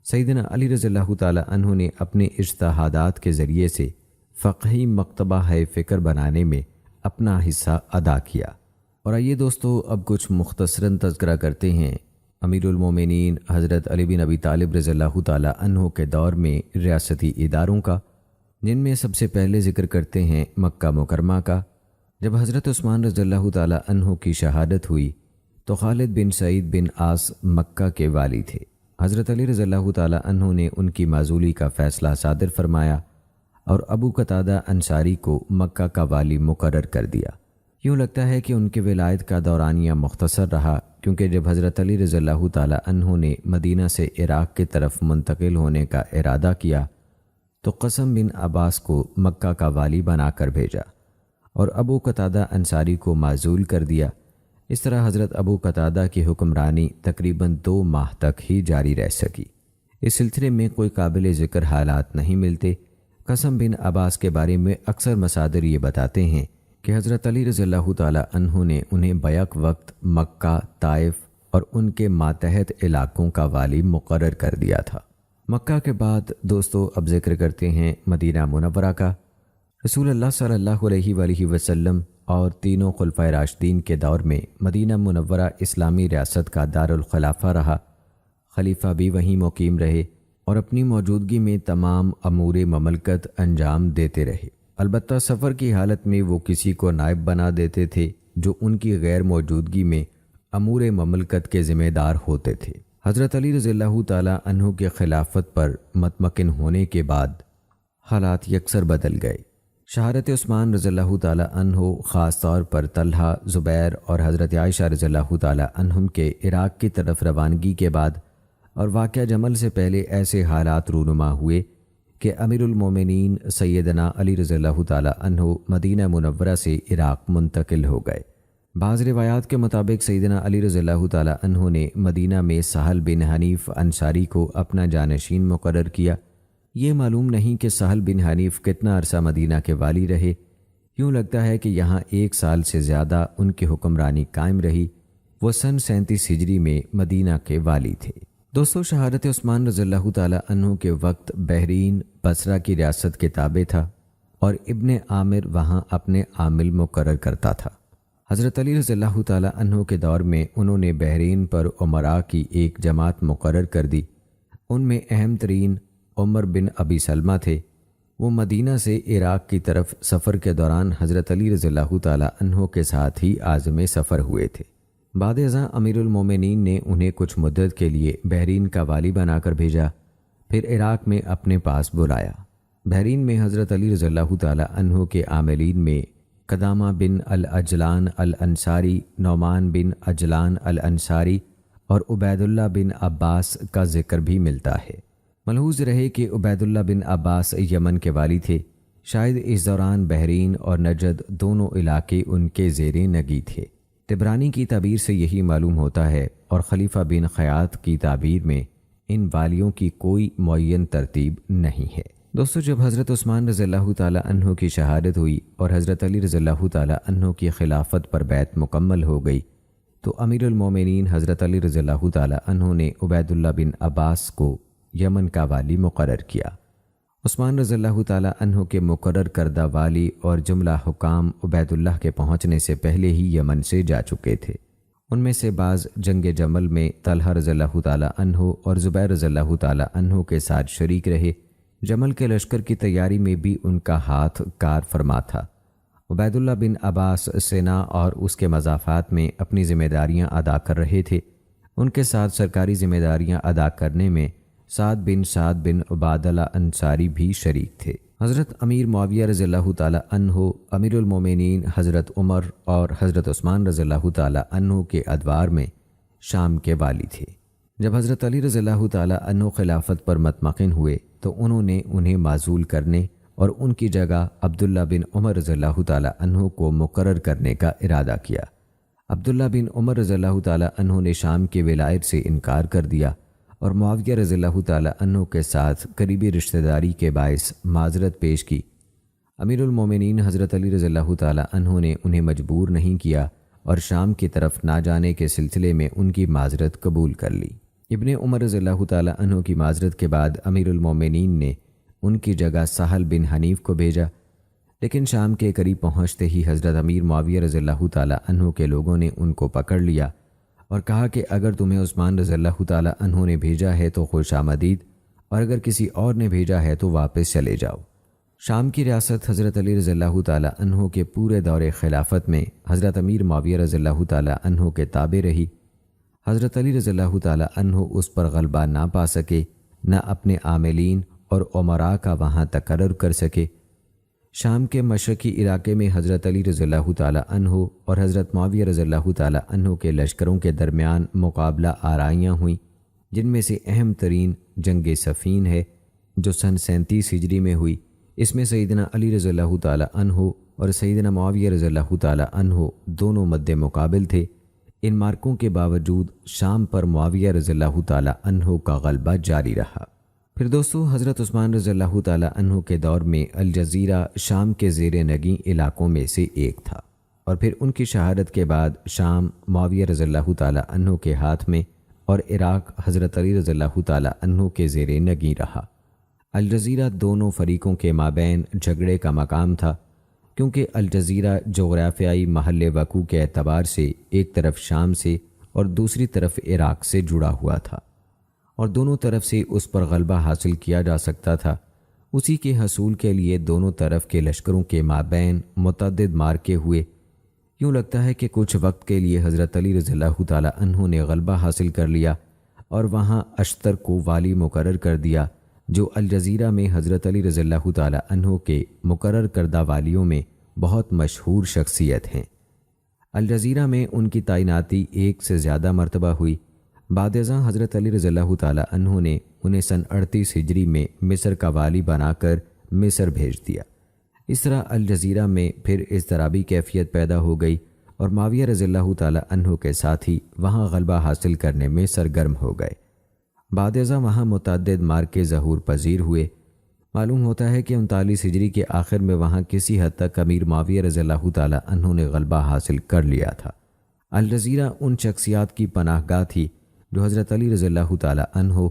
سیدنا علی رضی اللہ تعالی عنہ نے اپنے اجتہادات کے ذریعے سے فقہی مکتبہ فکر بنانے میں اپنا حصہ ادا کیا۔ اور آئیے دوستو، اب کچھ مختصراً تذکرہ کرتے ہیں امیر المومنین حضرت علی بن ابی طالب رضی اللہ تعالی عنہ کے دور میں ریاستی اداروں کا، جن میں سب سے پہلے ذکر کرتے ہیں مکہ مکرمہ کا۔ جب حضرت عثمان رضی اللہ تعالی عنہ کی شہادت ہوئی تو خالد بن سعید بن عاص مکہ کے والی تھے۔ حضرت علی رضی اللہ تعالی عنہ نے ان کی معزولی کا فیصلہ صادر فرمایا اور ابو قتادہ انصاری کو مکہ کا والی مقرر کر دیا۔ یوں لگتا ہے کہ ان کی ولایت کا دورانیہ مختصر رہا، کیونکہ جب حضرت علی رضی اللہ تعالی عنہ نے مدینہ سے عراق کی طرف منتقل ہونے کا ارادہ کیا تو قاسم بن عباس کو مکہ کا والی بنا کر بھیجا اور ابو قتادہ انصاری کو معزول کر دیا۔ اس طرح حضرت ابو قتادہ کی حکمرانی تقریباً 2 ماہ تک ہی جاری رہ سکی۔ اس سلسلے میں کوئی قابل ذکر حالات نہیں ملتے۔ قاسم بن عباس کے بارے میں اکثر مصادر یہ بتاتے ہیں کہ حضرت علی رضی اللہ تعالی عنہ نے انہیں بیک وقت مکہ، طائف اور ان کے ماتحت علاقوں کا والی مقرر کر دیا تھا۔ مکہ کے بعد دوستو اب ذکر کرتے ہیں مدینہ منورہ کا۔ رسول اللہ صلی اللہ علیہ وآلہ وسلم اور تینوں خلفائے راشدین کے دور میں مدینہ منورہ اسلامی ریاست کا دارالخلافہ رہا۔ خلیفہ بھی وہیں مقیم رہے اور اپنی موجودگی میں تمام امور مملکت انجام دیتے رہے۔ البتہ سفر کی حالت میں وہ کسی کو نائب بنا دیتے تھے جو ان کی غیر موجودگی میں امور مملکت کے ذمہ دار ہوتے تھے۔ حضرت علی رضی اللہ تعالی عنہ کے خلافت پر مطمئن ہونے کے بعد حالات یکسر بدل گئے۔ شہادت عثمان رضی اللہ تعالی عنہ، خاص طور پر طلحہ، زبیر اور حضرت عائشہ رضی اللہ تعالی عنہم کے عراق کی طرف روانگی کے بعد اور واقعہ جمل سے پہلے ایسے حالات رونما ہوئے کہ امیر المومنین سیدنا علی رضی اللہ تعالی عنہ مدینہ منورہ سے عراق منتقل ہو گئے۔ بعض روایات کے مطابق سیدنا علی رضی اللہ تعالی عنہ نے مدینہ میں سہل بن حنیف انصاری کو اپنا جانشین مقرر کیا۔ یہ معلوم نہیں کہ سہل بن حنیف کتنا عرصہ مدینہ کے والی رہے۔ یوں لگتا ہے کہ یہاں 1 سال سے زیادہ ان کی حکمرانی قائم رہی۔ وہ سن 37 ہجری میں مدینہ کے والی تھے۔ دوستو شہادت عثمان رضی اللہ تعالی عنہ کے وقت بحرین بصرہ کی ریاست کے تابع تھا اور ابن عامر وہاں اپنے عامل مقرر کرتا تھا۔ حضرت علی رضی اللہ تعالی عنہ کے دور میں انہوں نے بحرین پر امراء کی ایک جماعت مقرر کر دی۔ ان میں اہم ترین عمر بن ابی سلمہ تھے۔ وہ مدینہ سے عراق کی طرف سفر کے دوران حضرت علی رضی اللہ تعالی عنہ کے ساتھ ہی عازم سفر ہوئے تھے۔ بعد ازاں امیر المومنین نے انہیں کچھ مدت کے لیے بحرین کا والی بنا کر بھیجا، پھر عراق میں اپنے پاس بلایا۔ بحرین میں حضرت علی رضی اللہ تعالی عنہ کے عاملین میں قدامہ بن العجلان الانصاری، نعمان بن عجلان الانصاری اور عبید اللہ بن عباس کا ذکر بھی ملتا ہے۔ ملحوظ رہے کہ عبید اللہ بن عباس یمن کے والی تھے۔ شاید اس دوران بحرین اور نجد دونوں علاقے ان کے زیر نگی تھے۔ طبرانی کی تعبیر سے یہی معلوم ہوتا ہے اور خلیفہ بن خیاط کی تعبیر میں ان والیوں کی کوئی معین ترتیب نہیں ہے۔ دوستو جب حضرت عثمان رضی اللہ تعالی عنہ کی شہادت ہوئی اور حضرت علی رضی اللہ تعالی عنہ کی خلافت پر بیعت مکمل ہو گئی تو امیر المومنین حضرت علی رضی اللہ تعالی عنہ نے عبید اللہ بن عباس کو یمن کا والی مقرر کیا۔ عثمان رضی اللہ تعالی عنہ کے مقرر کردہ والی اور جملہ حکام عبید اللہ کے پہنچنے سے پہلے ہی یمن سے جا چکے تھے۔ ان میں سے بعض جنگ جمل میں طلحہ رضی اللہ تعالی عنہ اور زبیر رضی اللہ تعالی عنہ کے ساتھ شریک رہے۔ جمل کے لشکر کی تیاری میں بھی ان کا ہاتھ کار فرما تھا۔ عبید اللہ بن عباس سینا اور اس کے مضافات میں اپنی ذمہ داریاں ادا کر رہے تھے۔ ان کے ساتھ سرکاری ذمہ داریاں ادا کرنے میں سعد بن عبادلہ انصاری بھی شریک تھے۔ حضرت امیر معاویہ رضی اللہ تعالی عنہ، امیر المومنین حضرت عمر اور حضرت عثمان رضی اللہ تعالی عنہ کے ادوار میں شام کے والی تھے۔ جب حضرت علی رضی اللہ تعالی عنہ خلافت پر مطمئن ہوئے تو انہوں نے انہیں معزول کرنے اور ان کی جگہ عبداللہ بن عمر رضی اللہ تعالی عنہ کو مقرر کرنے کا ارادہ کیا۔ عبداللہ بن عمر رضی اللہ تعالی عنہ نے شام کی ولایت سے انکار کر دیا اور معاویہ رضی اللہ تعالی عنہ کے ساتھ قریبی رشتہ داری کے باعث معذرت پیش کی۔ امیر المومنین حضرت علی رضی اللہ تعالی عنہ نے انہیں مجبور نہیں کیا اور شام کی طرف نہ جانے کے سلسلے میں ان کی معذرت قبول کر لی۔ ابن عمر رضی اللہ تعالی عنہ کی معذرت کے بعد امیر المومنین نے ان کی جگہ سہل بن حنیف کو بھیجا، لیکن شام کے قریب پہنچتے ہی حضرت امیر معاویہ رضی اللہ تعالی عنہ کے لوگوں نے ان کو پکڑ لیا اور کہا کہ اگر تمہیں عثمان رضی اللہ تعالی عنہ نے بھیجا ہے تو خوش آمدید، اور اگر کسی اور نے بھیجا ہے تو واپس چلے جاؤ۔ شام کی ریاست حضرت علی رضی اللہ تعالی عنہ کے پورے دور خلافت میں حضرت امیر معاویہ رضی اللہ تعالی عنہ کے تابع رہی۔ حضرت علی رضی اللہ تعالی عنہ اس پر غلبہ نہ پا سکے، نہ اپنے عاملین اور امراء کا وہاں تقرر کر سکے۔ شام کے مشرقی علاقے میں حضرت علی رضی اللہ تعالیٰ عنہ اور حضرت معاویہ رضی اللہ تعالیٰ عنہ کے لشکروں کے درمیان مقابلہ آرائیاں ہوئیں، جن میں سے اہم ترین جنگ صفین ہے جو سن 37 ہجری میں ہوئی۔ اس میں سیدنا علی رضی اللہ تعالیٰ عنہ اور سیدنا معاویہ رضی اللہ تعالیٰ عنہ دونوں مد مقابل تھے۔ ان مارکوں کے باوجود شام پر معاویہ رضی اللہ تعالیٰ عنہ کا غلبہ جاری رہا۔ پھر دوستو، حضرت عثمان رضی اللہ تعالیٰ عنہ کے دور میں الجزیرہ شام کے زیر نگیں علاقوں میں سے ایک تھا، اور پھر ان کی شہادت کے بعد شام معاویہ رضی اللہ تعالیٰ عنہ کے ہاتھ میں اور عراق حضرت علی رضی اللہ تعالیٰ عنہ کے زیر نگیں رہا۔ الجزیرہ دونوں فریقوں کے مابین جھگڑے کا مقام تھا، کیونکہ الجزیرہ جغرافیائی محل وقوع کے اعتبار سے ایک طرف شام سے اور دوسری طرف عراق سے جڑا ہوا تھا، اور دونوں طرف سے اس پر غلبہ حاصل کیا جا سکتا تھا۔ اسی کے حصول کے لیے دونوں طرف کے لشکروں کے مابین متعدد مارکے ہوئے۔ یوں لگتا ہے کہ کچھ وقت کے لیے حضرت علی رضی اللہ تعالیٰ عنہ نے غلبہ حاصل کر لیا اور وہاں اشتر کو والی مقرر کر دیا، جو الجزیرہ میں حضرت علی رضی اللہ تعالیٰ عنہ کے مقرر کردہ والیوں میں بہت مشہور شخصیت ہیں۔ الجزیرہ میں ان کی تعیناتی ایک سے زیادہ مرتبہ ہوئی۔ بعد ازاں حضرت علی رضی اللہ تعالیٰ عنہ نے انہیں سن 38 ہجری میں مصر کا والی بنا کر مصر بھیج دیا۔ اس طرح الجزیرہ میں پھر اضطرابی کیفیت پیدا ہو گئی اور معاویہ رضی اللہ تعالیٰ عنہ کے ساتھی وہاں غلبہ حاصل کرنے میں سرگرم ہو گئے۔ بعد ازاں وہاں متعدد مارکے ظہور پذیر ہوئے۔ معلوم ہوتا ہے کہ 39 ہجری کے آخر میں وہاں کسی حد تک امیر معاویہ رضی اللہ تعالیٰ عنہ نے غلبہ حاصل کر لیا تھا۔ الجزیرہ ان شخصیات کی پناہ گاہ تھی جو حضرت علی رضی اللہ تعالیٰ عنہ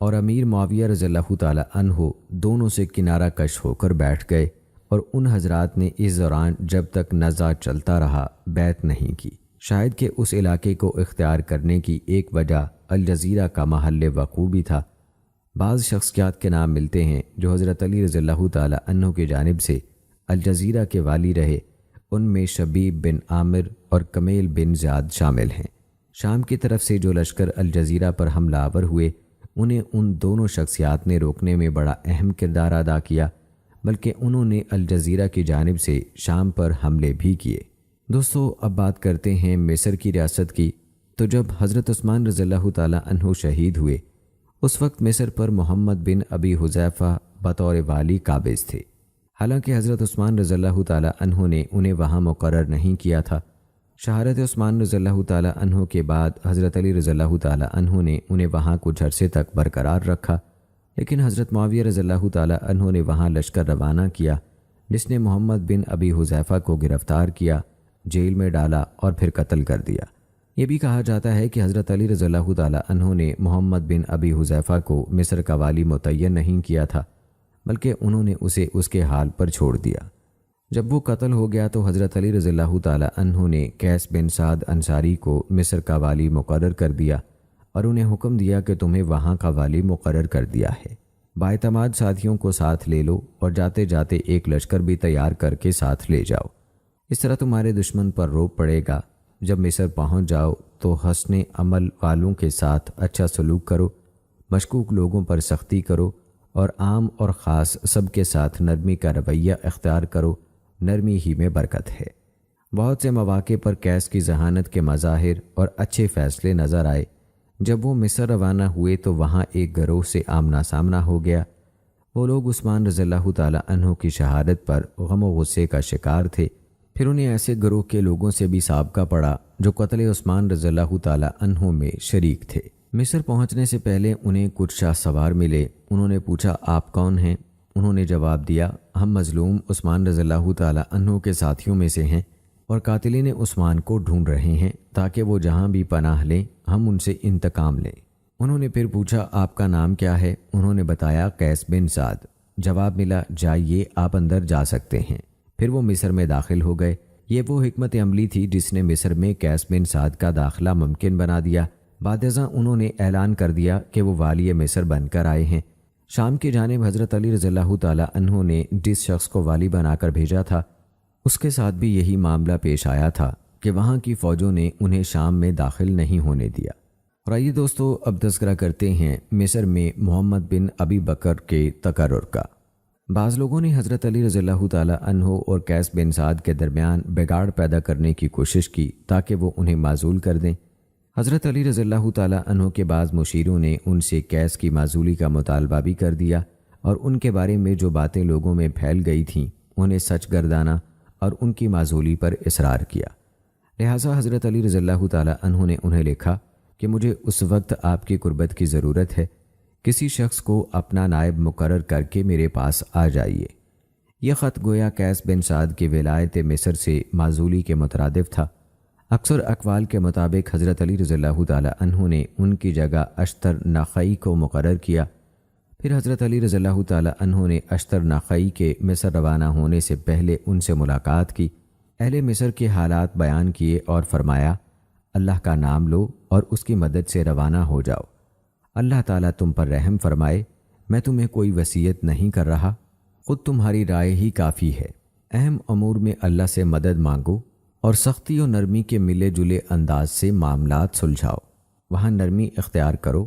اور امیر معاویہ رضی اللہ تعالیٰ عنہ دونوں سے کنارہ کش ہو کر بیٹھ گئے، اور ان حضرات نے اس دوران جب تک نزاع چلتا رہا بیعت نہیں کی۔ شاید کہ اس علاقے کو اختیار کرنے کی ایک وجہ الجزیرہ کا محل وقوع بھی تھا۔ بعض شخصیات کے نام ملتے ہیں جو حضرت علی رضی اللہ تعالیٰ عنہ کی جانب سے الجزیرہ کے والی رہے۔ ان میں شبیب بن عامر اور کمیل بن زیاد شامل ہیں۔ شام کی طرف سے جو لشکر الجزیرہ پر حملہ آور ہوئے، انہیں ان دونوں شخصیات نے روکنے میں بڑا اہم کردار ادا کیا، بلکہ انہوں نے الجزیرہ کی جانب سے شام پر حملے بھی کیے۔ دوستو، اب بات کرتے ہیں مصر کی ریاست کی۔ تو جب حضرت عثمان رضی اللہ تعالیٰ عنہ شہید ہوئے، اس وقت مصر پر محمد بن ابی حذیفہ بطور والی قابض تھے۔ حالانکہ حضرت عثمان رضی اللہ تعالیٰ عنہ نے انہیں وہاں مقرر نہیں کیا تھا۔ شہادت عثمان رضی اللہ تعالیٰ عنہ کے بعد حضرت علی رضی اللہ تعالیٰ عنہ نے انہیں وہاں کچھ عرصے تک برقرار رکھا، لیکن حضرت معاویہ رضی اللہ تعالیٰ عنہ نے وہاں لشکر روانہ کیا، جس نے محمد بن ابی حذیفہ کو گرفتار کیا، جیل میں ڈالا اور پھر قتل کر دیا۔ یہ بھی کہا جاتا ہے کہ حضرت علی رضی اللہ تعالیٰ عنہ نے محمد بن ابی حذیفہ کو مصر کا والی متعین نہیں کیا تھا، بلکہ انہوں نے اسے اس کے حال پر چھوڑ دیا۔ جب وہ قتل ہو گیا تو حضرت علی رضی اللہ تعالیٰ عنہ نے قیس بن سعد انصاری کو مصر کا والی مقرر کر دیا اور انہیں حکم دیا کہ تمہیں وہاں کا والی مقرر کر دیا ہے، باعتماد ساتھیوں کو ساتھ لے لو اور جاتے جاتے ایک لشکر بھی تیار کر کے ساتھ لے جاؤ۔ اس طرح تمہارے دشمن پر روب پڑے گا۔ جب مصر پہنچ جاؤ تو حسن عمل والوں کے ساتھ اچھا سلوک کرو، مشکوک لوگوں پر سختی کرو، اور عام اور خاص سب کے ساتھ نرمی کا رویہ اختیار کرو، نرمی ہی میں برکت ہے۔ بہت سے مواقع پر قیس کی ذہانت کے مظاہر اور اچھے فیصلے نظر آئے۔ جب وہ مصر روانہ ہوئے تو وہاں ایک گروہ سے آمنا سامنا ہو گیا۔ وہ لوگ عثمان رضی اللہ تعالیٰ عنہ کی شہادت پر غم و غصے کا شکار تھے۔ پھر انہیں ایسے گروہ کے لوگوں سے بھی سابقہ پڑا جو قتل عثمان رضی اللہ تعالیٰ عنہ میں شریک تھے۔ مصر پہنچنے سے پہلے انہیں کچھ شاہ سوار ملے۔ انہوں نے پوچھا، آپ کون ہیں؟ انہوں نے جواب دیا، ہم مظلوم عثمان رضی اللہ تعالیٰ عنہ کے ساتھیوں میں سے ہیں اور قاتلین عثمان کو ڈھونڈ رہے ہیں تاکہ وہ جہاں بھی پناہ لیں ہم ان سے انتقام لیں۔ انہوں نے پھر پوچھا، آپ کا نام کیا ہے؟ انہوں نے بتایا، قیس بن سعد۔ جواب ملا، جائیے، آپ اندر جا سکتے ہیں۔ پھر وہ مصر میں داخل ہو گئے۔ یہ وہ حکمت عملی تھی جس نے مصر میں قیس بن سعد کا داخلہ ممکن بنا دیا۔ بعد ازاں انہوں نے اعلان کر دیا کہ وہ والی مصر بن کر آئے ہیں۔ شام کی جانب حضرت علی رضی اللہ تعالیٰ عنہ نے جس شخص کو والی بنا کر بھیجا تھا، اس کے ساتھ بھی یہی معاملہ پیش آیا تھا کہ وہاں کی فوجوں نے انہیں شام میں داخل نہیں ہونے دیا۔ اور آئیے دوستو، اب تذکرہ کرتے ہیں مصر میں محمد بن ابی بکر کے تقرر کا۔ بعض لوگوں نے حضرت علی رضی اللہ تعالیٰ عنہ اور قیس بن سعد کے درمیان بگاڑ پیدا کرنے کی کوشش کی تاکہ وہ انہیں معزول کر دیں۔ حضرت علی رضی اللہ تعالیٰ عنہ کے بعض مشیروں نے ان سے قیس کی معزولی کا مطالبہ بھی کر دیا اور ان کے بارے میں جو باتیں لوگوں میں پھیل گئی تھیں انہیں سچ گردانا اور ان کی معزولی پر اصرار کیا۔ لہٰذا حضرت علی رضی اللہ تعالیٰ عنہ نے انہیں لکھا کہ مجھے اس وقت آپ کی قربت کی ضرورت ہے، کسی شخص کو اپنا نائب مقرر کر کے میرے پاس آ جائیے۔ یہ خط گویا قیس بن سعد کی ولایت مصر سے معزولی کے مترادف تھا۔ اکثر اقوال کے مطابق حضرت علی رضی اللہ تعالیٰ عنہ نے ان کی جگہ اشتر نخعی کو مقرر کیا۔ پھر حضرت علی رضی اللہ تعالیٰ عنہ نے اشتر نخعی کے مصر روانہ ہونے سے پہلے ان سے ملاقات کی، اہل مصر کے حالات بیان کیے اور فرمایا، اللہ کا نام لو اور اس کی مدد سے روانہ ہو جاؤ۔ اللہ تعالیٰ تم پر رحم فرمائے، میں تمہیں کوئی وصیت نہیں کر رہا، خود تمہاری رائے ہی کافی ہے۔ اہم امور میں اللہ سے مدد مانگو اور سختی و نرمی کے ملے جلے انداز سے معاملات سلجھاؤ۔ وہاں نرمی اختیار کرو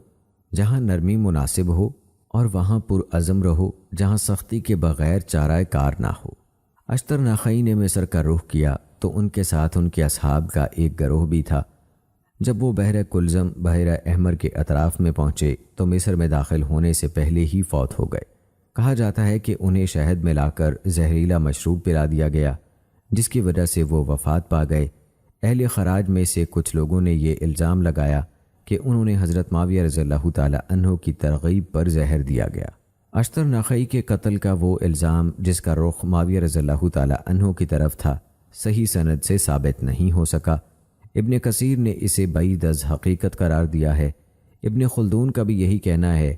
جہاں نرمی مناسب ہو، اور وہاں پرعزم رہو جہاں سختی کے بغیر چارہ کار نہ ہو۔ اشتر نخعی نے مصر کا رخ کیا تو ان کے ساتھ ان کے اصحاب کا ایک گروہ بھی تھا۔ جب وہ بحر کلزم بحر احمر کے اطراف میں پہنچے تو مصر میں داخل ہونے سے پہلے ہی فوت ہو گئے۔ کہا جاتا ہے کہ انہیں شہد ملا کر زہریلا مشروب پلا دیا گیا، جس کی وجہ سے وہ وفات پا گئے۔ اہل خراج میں سے کچھ لوگوں نے یہ الزام لگایا کہ انہوں نے حضرت معاویہ رضی اللہ تعالیٰ عنہ کی ترغیب پر زہر دیا گیا۔ اشتر نخعی کے قتل کا وہ الزام جس کا رخ معاویہ رضی اللہ تعالیٰ عنہ کی طرف تھا، صحیح سند سے ثابت نہیں ہو سکا۔ ابن کثیر نے اسے بعید از حقیقت قرار دیا ہے۔ ابن خلدون کا بھی یہی کہنا ہے۔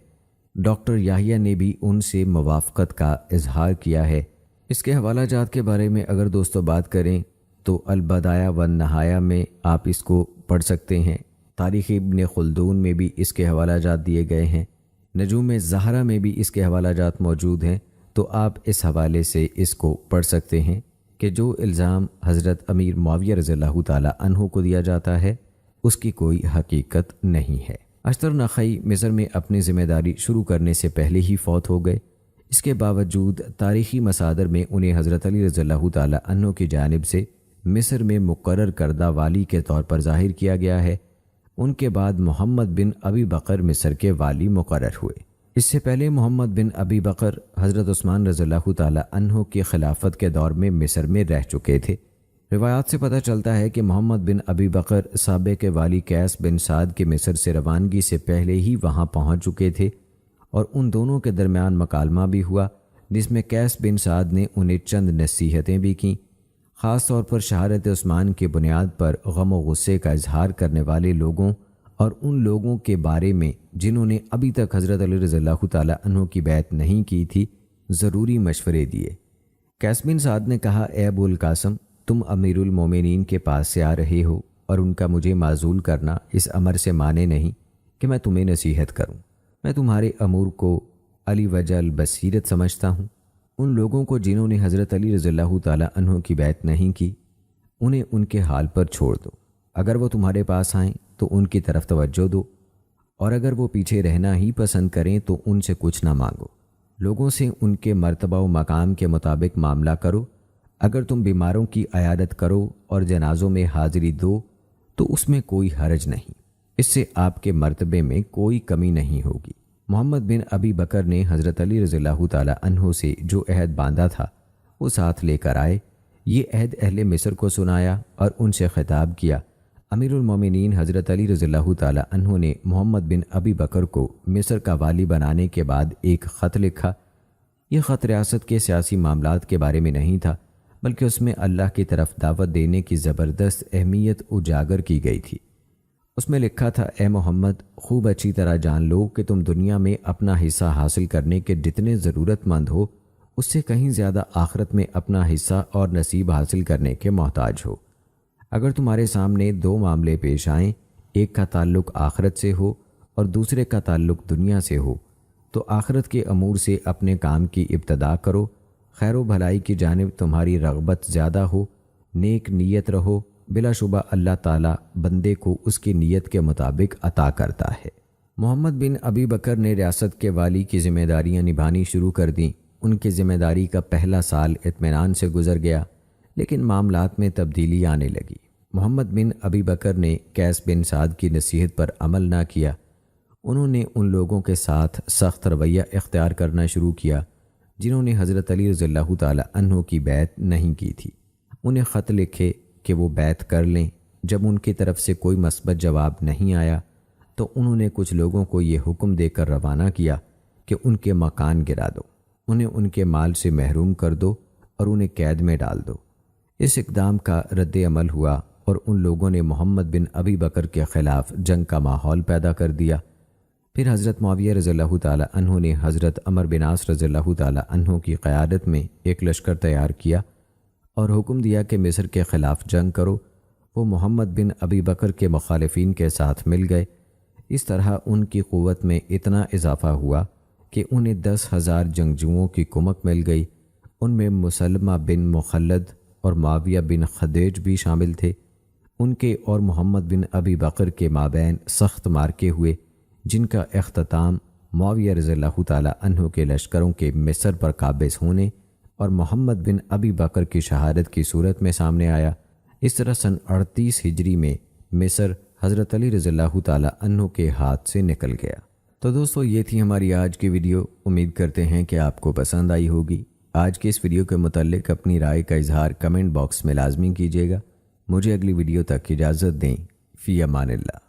ڈاکٹر یحییٰ نے بھی ان سے موافقت کا اظہار کیا ہے۔ اس کے حوالہ جات کے بارے میں اگر دوستو بات کریں تو البدایہ والنہایہ میں آپ اس کو پڑھ سکتے ہیں۔ تاریخ ابن خلدون میں بھی اس کے حوالہ جات دیے گئے ہیں۔ نجوم زہرہ میں بھی اس کے حوالہ جات موجود ہیں، تو آپ اس حوالے سے اس کو پڑھ سکتے ہیں کہ جو الزام حضرت امیر معاویہ رضی اللہ تعالیٰ عنہ کو دیا جاتا ہے اس کی کوئی حقیقت نہیں ہے۔ اشتر نخعی مصر میں اپنی ذمہ داری شروع کرنے سے پہلے ہی فوت ہو گئے۔ اس کے باوجود تاریخی مصادر میں انہیں حضرت علی رضی اللہ تعالیٰ عنہ کی جانب سے مصر میں مقرر کردہ والی کے طور پر ظاہر کیا گیا ہے۔ ان کے بعد محمد بن ابی بکر مصر کے والی مقرر ہوئے۔ اس سے پہلے محمد بن ابی بکر حضرت عثمان رضی اللہ تعالیٰ عنہ کی خلافت کے دور میں مصر میں رہ چکے تھے۔ روایات سے پتہ چلتا ہے کہ محمد بن ابی بکر سابق والی قیس بن سعد کے مصر سے روانگی سے پہلے ہی وہاں پہنچ چکے تھے، اور ان دونوں کے درمیان مکالمہ بھی ہوا جس میں قیس بن سعد نے انہیں چند نصیحتیں بھی کیں، خاص طور پر شہادت عثمان کی بنیاد پر غم و غصے کا اظہار کرنے والے لوگوں اور ان لوگوں کے بارے میں جنہوں نے ابھی تک حضرت علی رضی اللہ تعالیٰ عنہ کی بیعت نہیں کی تھی، ضروری مشورے دیے۔ قیس بن سعد نے کہا، اے ابو القاسم، تم امیر المومنین کے پاس سے آ رہے ہو اور ان کا مجھے معزول کرنا اس امر سے مانے نہیں کہ میں تمہیں نصیحت کروں۔ میں تمہارے امور کو علی وجہ البصیرت سمجھتا ہوں۔ ان لوگوں کو جنہوں نے حضرت علی رضی اللہ تعالیٰ عنہ کی بیعت نہیں کی، انہیں ان کے حال پر چھوڑ دو۔ اگر وہ تمہارے پاس آئیں تو ان کی طرف توجہ دو، اور اگر وہ پیچھے رہنا ہی پسند کریں تو ان سے کچھ نہ مانگو۔ لوگوں سے ان کے مرتبہ و مقام کے مطابق معاملہ کرو۔ اگر تم بیماروں کی عیادت کرو اور جنازوں میں حاضری دو تو اس میں کوئی حرج نہیں، اس سے آپ کے مرتبے میں کوئی کمی نہیں ہوگی۔ محمد بن ابی بکر نے حضرت علی رضی اللہ تعالیٰ عنہ سے جو عہد باندھا تھا وہ ساتھ لے کر آئے۔ یہ عہد اہل مصر کو سنایا اور ان سے خطاب کیا۔ امیر المومنین حضرت علی رضی اللہ تعالیٰ عنہ نے محمد بن ابی بکر کو مصر کا والی بنانے کے بعد ایک خط لکھا۔ یہ خط ریاست کے سیاسی معاملات کے بارے میں نہیں تھا، بلکہ اس میں اللہ کی طرف دعوت دینے کی زبردست اہمیت اجاگر کی گئی تھی۔ اس میں لکھا تھا، اے محمد، خوب اچھی طرح جان لو کہ تم دنیا میں اپنا حصہ حاصل کرنے کے جتنے ضرورت مند ہو، اس سے کہیں زیادہ آخرت میں اپنا حصہ اور نصیب حاصل کرنے کے محتاج ہو۔ اگر تمہارے سامنے دو معاملے پیش آئیں، ایک کا تعلق آخرت سے ہو اور دوسرے کا تعلق دنیا سے ہو، تو آخرت کے امور سے اپنے کام کی ابتدا کرو۔ خیر و بھلائی کی جانب تمہاری رغبت زیادہ ہو، نیک نیت رہو، بلا شبہ اللہ تعالیٰ بندے کو اس کی نیت کے مطابق عطا کرتا ہے۔ محمد بن ابی بکر نے ریاست کے والی کی ذمہ داریاں نبھانی شروع کر دیں۔ ان کی ذمہ داری کا پہلا سال اطمینان سے گزر گیا، لیکن معاملات میں تبدیلی آنے لگی۔ محمد بن ابی بکر نے قیس بن سعد کی نصیحت پر عمل نہ کیا۔ انہوں نے ان لوگوں کے ساتھ سخت رویہ اختیار کرنا شروع کیا جنہوں نے حضرت علی رضی اللہ تعالی عنہ کی بیعت نہیں کی تھی۔ انہیں خط لکھے کہ وہ بیعت کر لیں۔ جب ان کی طرف سے کوئی مثبت جواب نہیں آیا تو انہوں نے کچھ لوگوں کو یہ حکم دے کر روانہ کیا کہ ان کے مکان گرا دو، انہیں ان کے مال سے محروم کر دو اور انہیں قید میں ڈال دو۔ اس اقدام کا رد عمل ہوا اور ان لوگوں نے محمد بن ابی بکر کے خلاف جنگ کا ماحول پیدا کر دیا۔ پھر حضرت معاویہ رضی اللہ تعالی عنہ نے حضرت عمر بن عاص رضی اللہ تعالی عنہ کی قیادت میں ایک لشکر تیار کیا اور حکم دیا کہ مصر کے خلاف جنگ کرو۔ وہ محمد بن ابی بکر کے مخالفین کے ساتھ مل گئے۔ اس طرح ان کی قوت میں اتنا اضافہ ہوا کہ انہیں 10,000 جنگجوؤں کی کمک مل گئی۔ ان میں مسلمہ بن مخلد اور معاویہ بن خدیج بھی شامل تھے۔ ان کے اور محمد بن ابی بکر کے مابین سخت مارکے ہوئے، جن کا اختتام معاویہ رضی اللہ تعالی عنہ کے لشکروں کے مصر پر قابض ہونے اور محمد بن ابی بکر کی شہادت کی صورت میں سامنے آیا۔ اس طرح سن 38 ہجری میں مصر حضرت علی رضی اللہ تعالی عنہ کے ہاتھ سے نکل گیا۔ تو دوستو، یہ تھی ہماری آج کی ویڈیو۔ امید کرتے ہیں کہ آپ کو پسند آئی ہوگی۔ آج کی اس ویڈیو کے متعلق اپنی رائے کا اظہار کمنٹ باکس میں لازمی کیجیے گا۔ مجھے اگلی ویڈیو تک اجازت دیں۔ فی امان اللہ۔